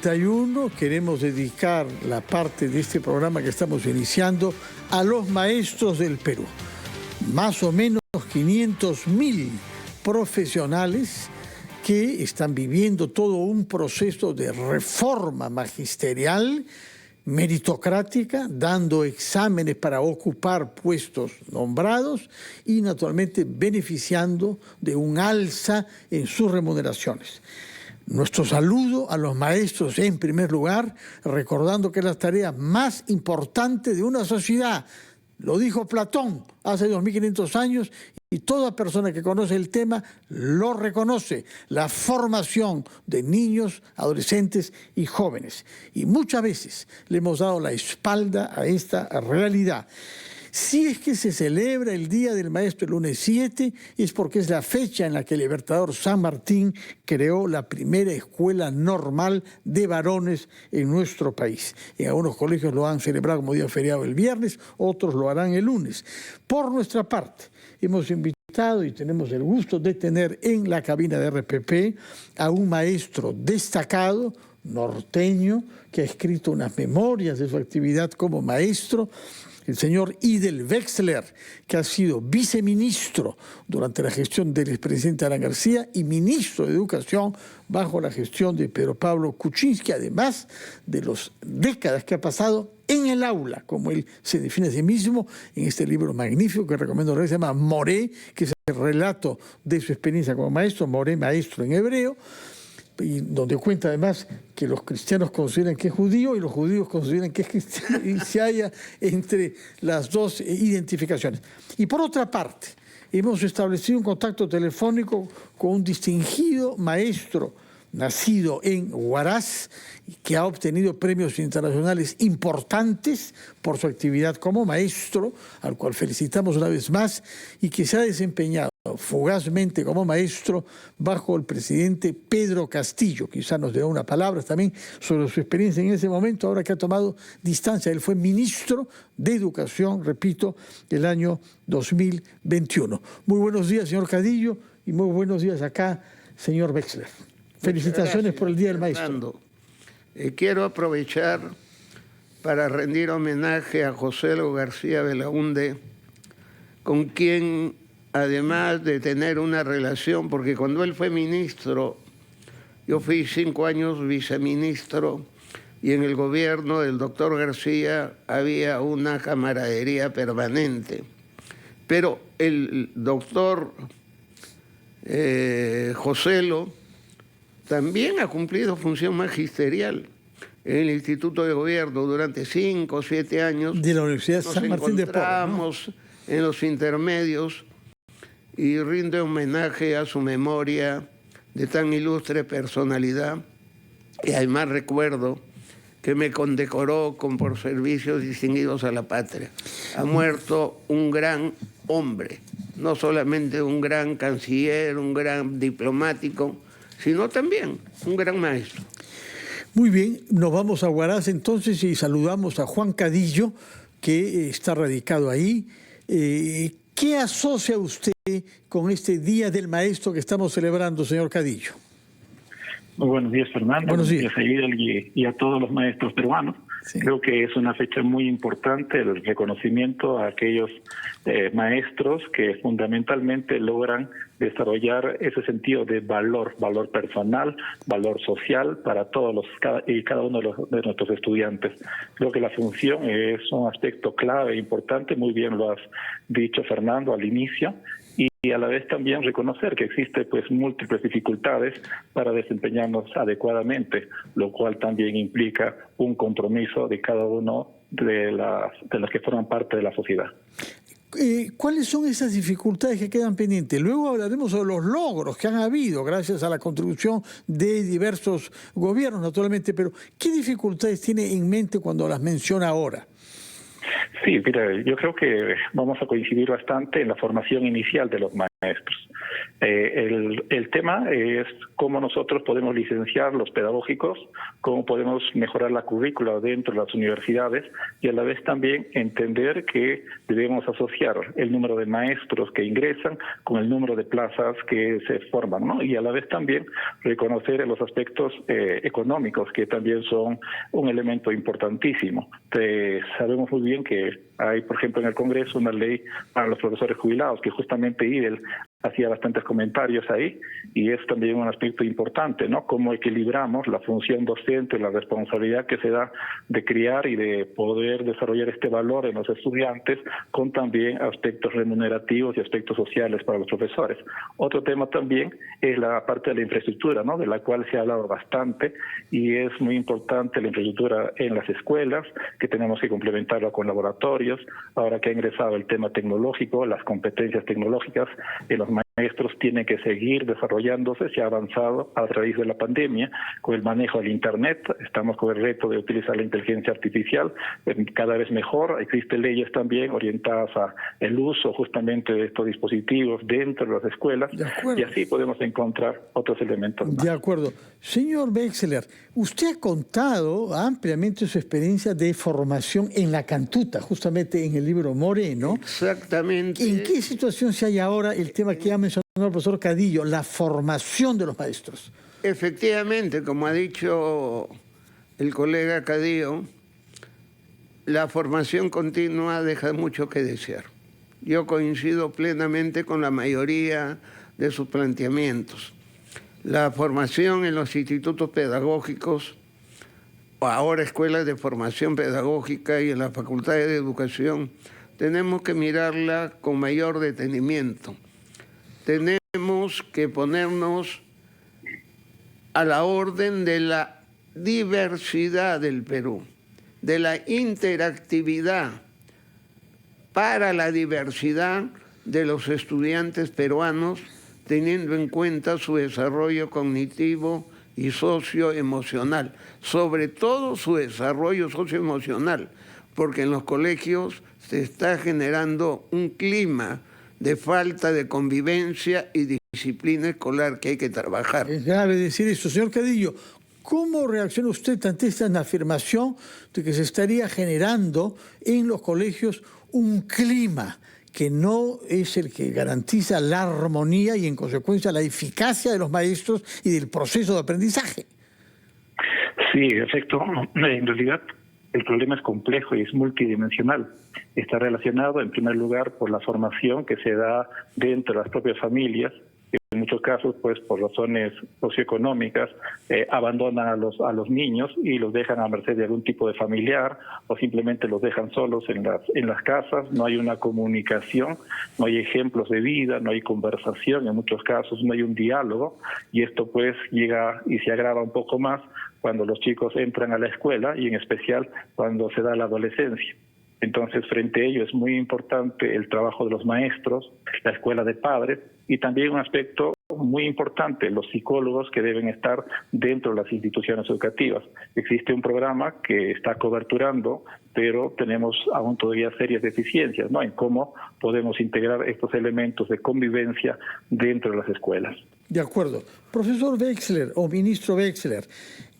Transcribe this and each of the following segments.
31 queremos dedicar la parte de este programa que estamos iniciando a los maestros del Perú. Más o menos 500.000 profesionales que están viviendo todo un proceso de reforma magisterial, meritocrática, dando exámenes para ocupar puestos nombrados y naturalmente beneficiando de un alza en sus remuneraciones. Nuestro saludo a los maestros en primer lugar, recordando que es la tarea más importante de una sociedad. Lo dijo Platón hace 2500 años y toda persona que conoce el tema lo reconoce. La formación de niños, adolescentes y jóvenes. Y muchas veces le hemos dado la espalda a esta realidad. Si es que se celebra el Día del Maestro el lunes 7, es porque es la fecha en la que el Libertador San Martín creó la primera escuela normal de varones en nuestro país. En algunos colegios lo han celebrado como día feriado el viernes, otros lo harán el lunes. Por nuestra parte, hemos invitado y tenemos el gusto de tener en la cabina de RPP a un maestro destacado, norteño, que ha escrito unas memorias de su actividad como maestro, el señor Idel Wexler, que ha sido viceministro durante la gestión del expresidente Alan García y ministro de Educación bajo la gestión de Pedro Pablo Kuczynski, además de las décadas que ha pasado en el aula, como él se define a sí mismo en este libro magnífico que recomiendo leer, se llama Moré, que es el relato de su experiencia como maestro, Moré, maestro en hebreo, y donde cuenta además que los cristianos consideran que es judío y los judíos consideran que es cristiano y se halla entre las dos identificaciones. Y por otra parte, hemos establecido un contacto telefónico con un distinguido maestro nacido en Huaraz, que ha obtenido premios internacionales importantes por su actividad como maestro, al cual felicitamos una vez más, y que se ha desempeñado fugazmente como maestro bajo el presidente Pedro Castillo. Quizá nos dé una palabra también sobre su experiencia en ese momento, ahora que ha tomado distancia. Él fue ministro de Educación, repito, el año 2021. Muy buenos días, señor Cadillo, y muy buenos días acá, señor Wexler. Felicitaciones por el Día del Maestro. Fernando. Quiero aprovechar para rendir homenaje a José Lo García Belaúnde, con quien, además de tener una relación, porque cuando él fue ministro, yo fui 5 años viceministro, y en el gobierno del doctor García había una camaradería permanente. Pero el doctor José Lo también ha cumplido función magisterial en el Instituto de Gobierno durante 5 o 7 años. De la Universidad San Martín de Porres, ¿no? En los intermedios y rinde homenaje a su memoria de tan ilustre personalidad. Y además recuerdo que me condecoró por servicios distinguidos a la patria. Ha muerto un gran hombre, no solamente un gran canciller, un gran diplomático, sino también un gran maestro. Muy bien, nos vamos a Huaraz entonces y saludamos a Juan Cadillo, que está radicado ahí. ¿Qué asocia usted con este Día del Maestro que estamos celebrando, señor Cadillo? Muy buenos días, Fernando. Buenos días. A Idel y a todos los maestros peruanos. Sí. Creo que es una fecha muy importante el reconocimiento a aquellos maestros que fundamentalmente logran desarrollar ese sentido de valor personal, valor social para todos cada uno de nuestros estudiantes. Creo que la función es un aspecto clave e importante, muy bien lo has dicho, Fernando, al inicio, y a la vez también reconocer que existe pues múltiples dificultades para desempeñarnos adecuadamente, lo cual también implica un compromiso de cada uno de las que forman parte de la sociedad. ¿Cuáles son esas dificultades que quedan pendientes? Luego hablaremos sobre los logros que han habido gracias a la contribución de diversos gobiernos, naturalmente, pero ¿qué dificultades tiene en mente cuando las menciona ahora? Sí, mira, yo creo que vamos a coincidir bastante en la formación inicial de los maestros. maestros. El tema es cómo nosotros podemos licenciar los pedagógicos, cómo podemos mejorar la currícula dentro de las universidades y a la vez también entender que debemos asociar el número de maestros que ingresan con el número de plazas que se forman, ¿no? Y a la vez también reconocer los aspectos económicos, que también son un elemento importantísimo. Sabemos muy bien que hay, por ejemplo, en el Congreso una ley para los profesores jubilados, que justamente IDEL hacía bastantes comentarios ahí, y es también un aspecto importante, ¿no? Cómo equilibramos la función docente, la responsabilidad que se da de criar y de poder desarrollar este valor en los estudiantes, con también aspectos remunerativos y aspectos sociales para los profesores. Otro tema también es la parte de la infraestructura, ¿no? De la cual se ha hablado bastante, y es muy importante la infraestructura en las escuelas, que tenemos que complementarla con laboratorios. Ahora que ha ingresado el tema tecnológico, las competencias tecnológicas en los maestros tienen que seguir desarrollándose. Se ha avanzado a través de la pandemia con el manejo del Internet. Estamos con el reto de utilizar la inteligencia artificial cada vez mejor. Existen leyes también orientadas a el uso justamente de estos dispositivos dentro de las escuelas, y así podemos encontrar otros elementos más. De acuerdo. Señor Wechsler, usted ha contado ampliamente su experiencia de formación en la Cantuta, justamente en el libro Moreno. Exactamente. ¿En qué situación se halla ahora el tema que ha mencionado el profesor Cadillo, la formación de los maestros? Efectivamente, como ha dicho el colega Cadillo, la formación continua deja mucho que desear. Yo coincido plenamente con la mayoría de sus planteamientos. La formación en los institutos pedagógicos, o ahora escuelas de formación pedagógica y en las facultades de educación, tenemos que mirarla con mayor detenimiento. Tenemos que ponernos a la orden de la diversidad del Perú, de la interactividad para la diversidad de los estudiantes peruanos, teniendo en cuenta su desarrollo cognitivo y socioemocional, sobre todo su desarrollo socioemocional, porque en los colegios se está generando un clima de falta de convivencia y disciplina escolar que hay que trabajar. Es grave decir esto. Señor Cadillo, ¿cómo reacciona usted ante esta afirmación de que se estaría generando en los colegios un clima que no es el que garantiza la armonía y en consecuencia la eficacia de los maestros y del proceso de aprendizaje? Sí, efecto. En realidad el problema es complejo y es multidimensional. Está relacionado en primer lugar por la formación que se da dentro de las propias familias. En muchos casos, pues por razones socioeconómicas, abandonan a los niños y los dejan a merced de algún tipo de familiar, o simplemente los dejan solos en las casas. No hay una comunicación, no hay ejemplos de vida, no hay conversación, en muchos casos no hay un diálogo, y esto pues llega y se agrava un poco más cuando los chicos entran a la escuela, y en especial cuando se da la adolescencia. Entonces, frente a ello es muy importante el trabajo de los maestros, la escuela de padres, y también un aspecto muy importante, los psicólogos que deben estar dentro de las instituciones educativas. Existe un programa que está coberturando, pero tenemos aún todavía serias deficiencias, ¿no?, en cómo podemos integrar estos elementos de convivencia dentro de las escuelas. De acuerdo. Profesor Wechsler o ministro Wechsler,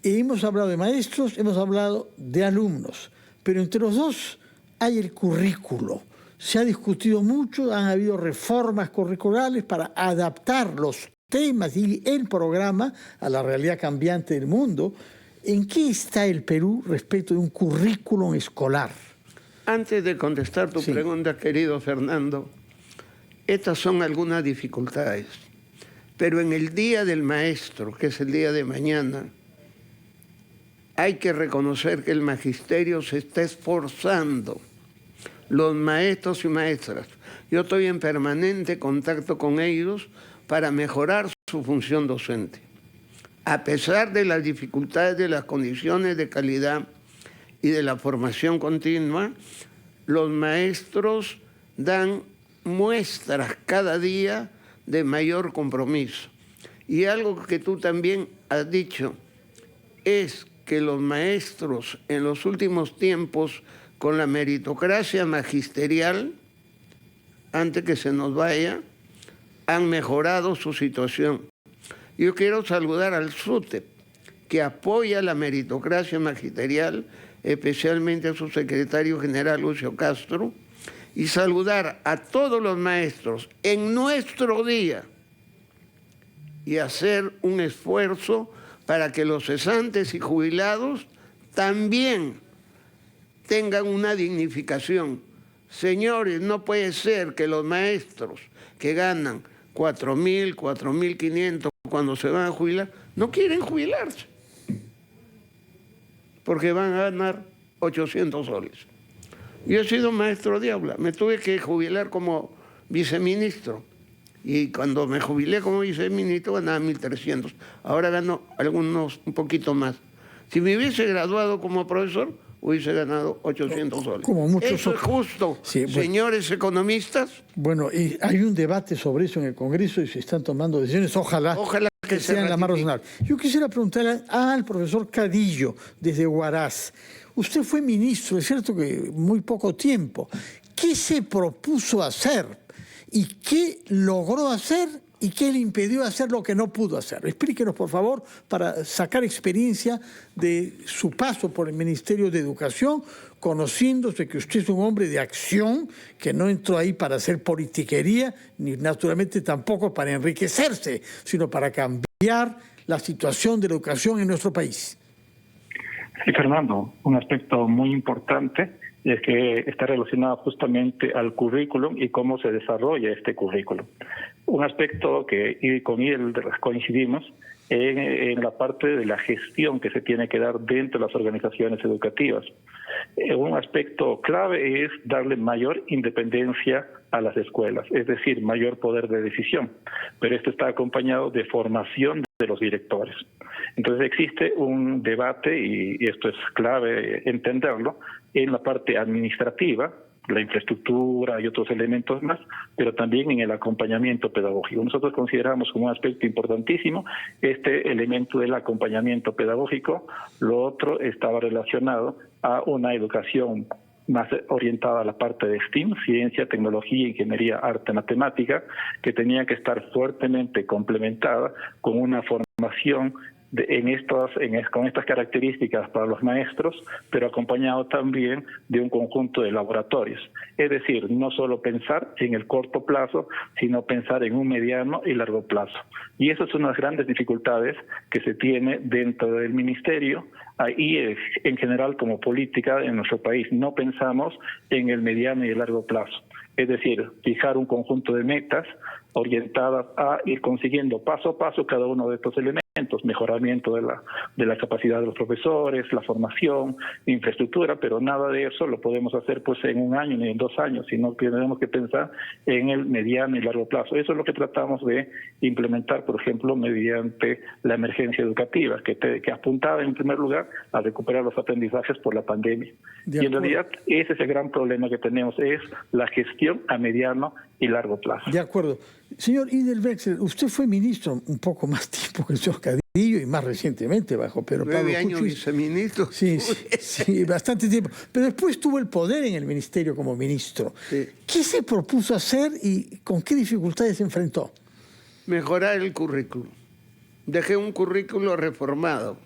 hemos hablado de maestros, hemos hablado de alumnos, pero entre los dos hay el currículo. Se ha discutido mucho, han habido reformas curriculares para adaptar los temas y el programa a la realidad cambiante del mundo. ¿En qué está el Perú respecto de un currículum escolar? Antes de contestar tu pregunta, querido Fernando, estas son algunas dificultades. Pero en el Día del Maestro, que es el día de mañana, hay que reconocer que el magisterio se está esforzando. Los maestros y maestras. Yo estoy en permanente contacto con ellos para mejorar su función docente. A pesar de las dificultades de las condiciones de calidad y de la formación continua, los maestros dan muestras cada día de mayor compromiso. Y algo que tú también has dicho es que los maestros en los últimos tiempos, con la meritocracia magisterial, antes que se nos vaya, han mejorado su situación. Yo quiero saludar al SUTEP, que apoya la meritocracia magisterial, especialmente a su secretario general Lucio Castro, y saludar a todos los maestros en nuestro día y hacer un esfuerzo para que los cesantes y jubilados también tengan una dignificación. Señores, no puede ser que los maestros que ganan 4.000, 4.500 cuando se van a jubilar, no quieren jubilarse, porque van a ganar 800 soles. Yo he sido maestro de aula, me tuve que jubilar como viceministro, y cuando me jubilé como viceministro ganaba 1.300, ahora gano algunos un poquito más. Si me hubiese graduado como profesor, hubiese ganado 800 soles. Como muchos ¿Eso es justo, sí, bueno, señores economistas? Bueno, y hay un debate sobre eso en el Congreso y se están tomando decisiones. Ojalá que sean las más razonables. Yo quisiera preguntarle al profesor Cadillo, desde Huaraz. Usted fue ministro, es cierto que muy poco tiempo. ¿Qué se propuso hacer? ¿Y qué logró hacer? ¿Y qué le impidió hacer lo que no pudo hacer? Explíquenos, por favor, para sacar experiencia de su paso por el Ministerio de Educación, conociéndose que usted es un hombre de acción, que no entró ahí para hacer politiquería, ni naturalmente tampoco para enriquecerse, sino para cambiar la situación de la educación en nuestro país. Sí, Fernando, un aspecto muy importante es que está relacionado justamente al currículum y cómo se desarrolla este currículum. Un aspecto que con él coincidimos en la parte de la gestión que se tiene que dar dentro de las organizaciones educativas. Un aspecto clave es darle mayor independencia a las escuelas, es decir, mayor poder de decisión, pero esto está acompañado de formación de los directores. Entonces existe un debate, y esto es clave entenderlo, en la parte administrativa, la infraestructura y otros elementos más, pero también en el acompañamiento pedagógico. Nosotros consideramos como un aspecto importantísimo este elemento del acompañamiento pedagógico. Lo otro estaba relacionado a una educación más orientada a la parte de STEAM, ciencia, tecnología, ingeniería, arte, matemática, que tenía que estar fuertemente complementada con una formación con estas características para los maestros, pero acompañado también de un conjunto de laboratorios. Es decir, no solo pensar en el corto plazo, sino pensar en un mediano y largo plazo. Y esas son las grandes dificultades que se tiene dentro del ministerio y en general como política en nuestro país. No pensamos en el mediano y el largo plazo. Es decir, fijar un conjunto de metas orientadas a ir consiguiendo paso a paso cada uno de estos elementos, mejoramiento de la capacidad de los profesores, la formación, infraestructura, pero nada de eso lo podemos hacer pues en un año ni en 2 años, sino que tenemos que pensar en el mediano y largo plazo. Eso es lo que tratamos de implementar, por ejemplo, mediante la emergencia educativa, que apuntaba en primer lugar a recuperar los aprendizajes por la pandemia. Y en realidad ese es el gran problema que tenemos, es la gestión a mediano y largo plazo. De acuerdo. Señor Idel Wexler, usted fue ministro un poco más tiempo que el señor Cadillo y más recientemente bajo Pedro Pablo Kuczynski. 9 años viceministro. Sí, bastante tiempo. Pero después tuvo el poder en el ministerio como ministro. Sí. ¿Qué se propuso hacer y con qué dificultades se enfrentó? Mejorar el currículo. Dejé un currículo reformado.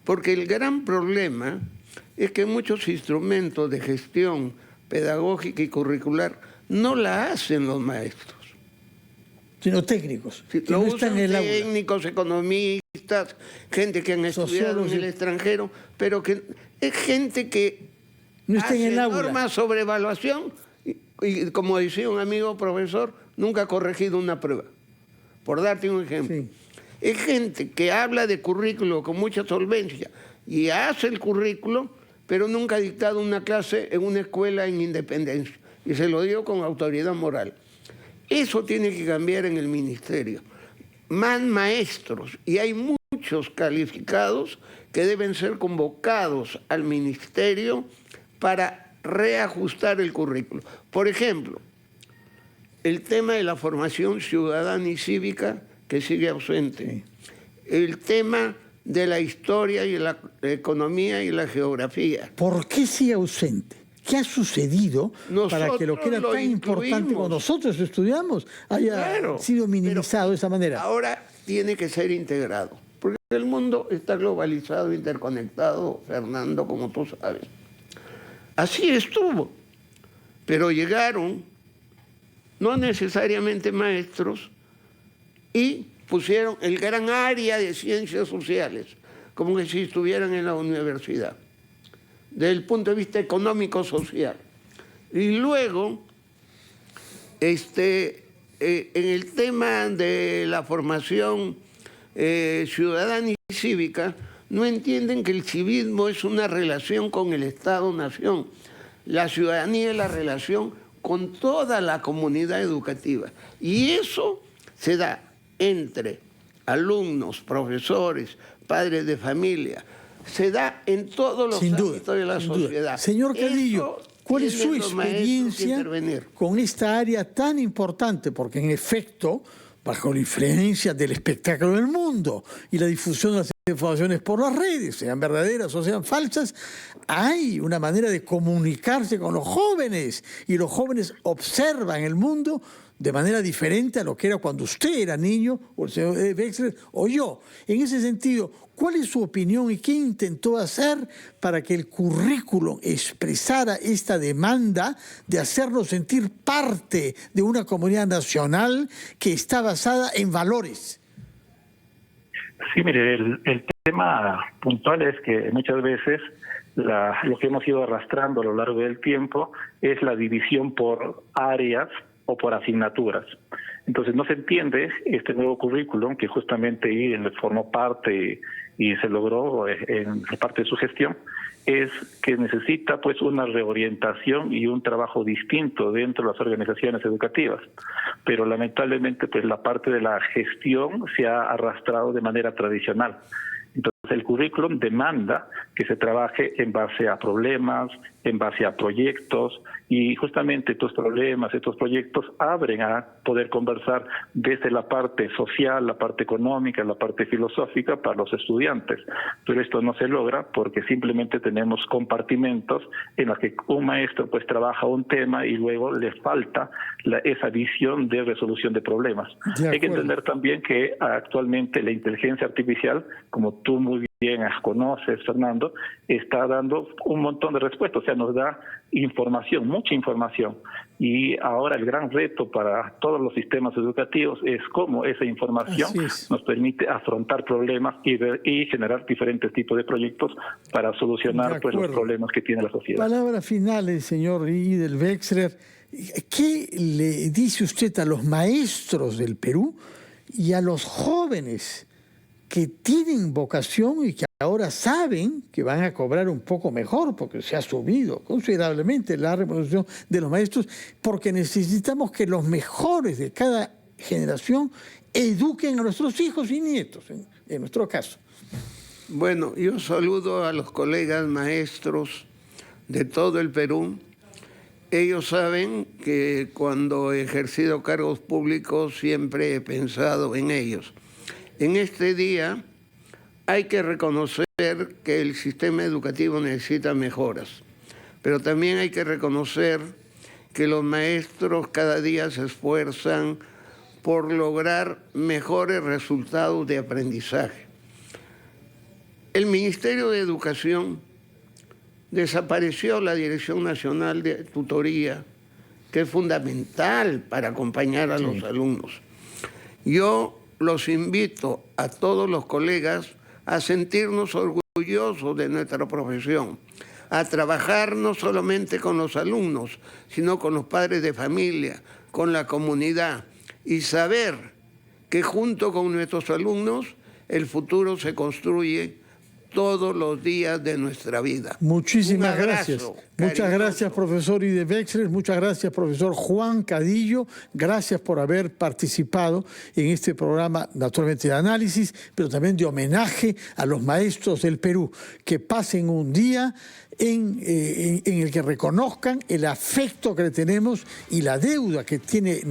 Porque el gran problema es que muchos instrumentos de gestión pedagógica y curricular no la hacen los maestros. Sino técnicos. Sí, lo usan técnicos, economistas, gente que han estudiado en el extranjero, pero que es gente que no está hace en el aula. Normas sobre evaluación y, como decía un amigo profesor, nunca ha corregido una prueba. Por darte un ejemplo. Sí. Es gente que habla de currículo con mucha solvencia y hace el currículo, pero nunca ha dictado una clase en una escuela en Independencia. Y se lo digo con autoridad moral. Eso tiene que cambiar en el ministerio. Más maestros, y hay muchos calificados que deben ser convocados al ministerio para reajustar el currículo. Por ejemplo, el tema de la formación ciudadana y cívica que sigue ausente. El tema de la historia y la economía y la geografía. ¿Por qué sigue ausente? ¿Qué ha sucedido para que lo que era tan importante cuando nosotros estudiamos haya sido minimizado de esa manera? Ahora tiene que ser integrado, porque el mundo está globalizado, interconectado, Fernando, como tú sabes. Así estuvo, pero llegaron no necesariamente maestros y pusieron el gran área de ciencias sociales, como que si estuvieran en la universidad, desde el punto de vista económico-social. Y luego, en el tema de la formación ciudadana y cívica, no entienden que el civismo es una relación con el Estado-Nación. La ciudadanía es la relación con toda la comunidad educativa. Y eso se da entre alumnos, profesores, padres de familia. Se da en todos los ámbitos de la sociedad. Señor Cadillo, ¿cuál es su experiencia con esta área tan importante? Porque en efecto, bajo la influencia del espectáculo del mundo y la difusión de las informaciones por las redes, sean verdaderas o sean falsas, hay una manera de comunicarse con los jóvenes y los jóvenes observan el mundo de manera diferente a lo que era cuando usted era niño, o el señor Wexler, o yo. En ese sentido, ¿cuál es su opinión y qué intentó hacer para que el currículum expresara esta demanda de hacernos sentir parte de una comunidad nacional que está basada en valores? Sí, mire, el tema puntual es que muchas veces lo que hemos ido arrastrando a lo largo del tiempo es la división por áreas o por asignaturas. Entonces no se entiende este nuevo currículum que justamente IDEN formó parte y se logró en parte de su gestión, es que necesita pues una reorientación y un trabajo distinto dentro de las organizaciones educativas. Pero lamentablemente pues la parte de la gestión se ha arrastrado de manera tradicional. Entonces el currículum demanda que se trabaje en base a problemas, en base a proyectos, y justamente estos problemas, estos proyectos abren a poder conversar desde la parte social, la parte económica, la parte filosófica para los estudiantes. Pero esto no se logra porque simplemente tenemos compartimentos en los que un maestro pues trabaja un tema y luego le falta esa visión de resolución de problemas. Hay que entender también que actualmente la inteligencia artificial, como tú muy bien conoces, Fernando, está dando un montón de respuestas, o sea, nos da información, mucha información. Y ahora el gran reto para todos los sistemas educativos es cómo esa información nos permite afrontar problemas y generar diferentes tipos de proyectos para solucionar pues, los problemas que tiene la sociedad. Palabras finales, señor Idel Wexler. ¿Qué le dice usted a los maestros del Perú y a los jóvenes que tienen vocación y que ahora saben que van a cobrar un poco mejor porque se ha subido considerablemente la remuneración de los maestros, porque necesitamos que los mejores de cada generación eduquen a nuestros hijos y nietos, en nuestro caso? Bueno, yo saludo a los colegas maestros de todo el Perú. Ellos saben que cuando he ejercido cargos públicos siempre he pensado en ellos. En este día hay que reconocer que el sistema educativo necesita mejoras, pero también hay que reconocer que los maestros cada día se esfuerzan por lograr mejores resultados de aprendizaje. El Ministerio de Educación desapareció la Dirección Nacional de Tutoría, que es fundamental para acompañar a los alumnos. Yo los invito a todos los colegas a sentirnos orgullosos de nuestra profesión, a trabajar no solamente con los alumnos, sino con los padres de familia, con la comunidad, y saber que junto con nuestros alumnos el futuro se construye todos los días de nuestra vida. Muchísimas gracias. Muchas gracias, profesor Idel Wexler. Muchas gracias, profesor Juan Cadillo. Gracias por haber participado en este programa, naturalmente de análisis, pero también de homenaje a los maestros del Perú. Que pasen un día en el que reconozcan el afecto que le tenemos y la deuda que tiene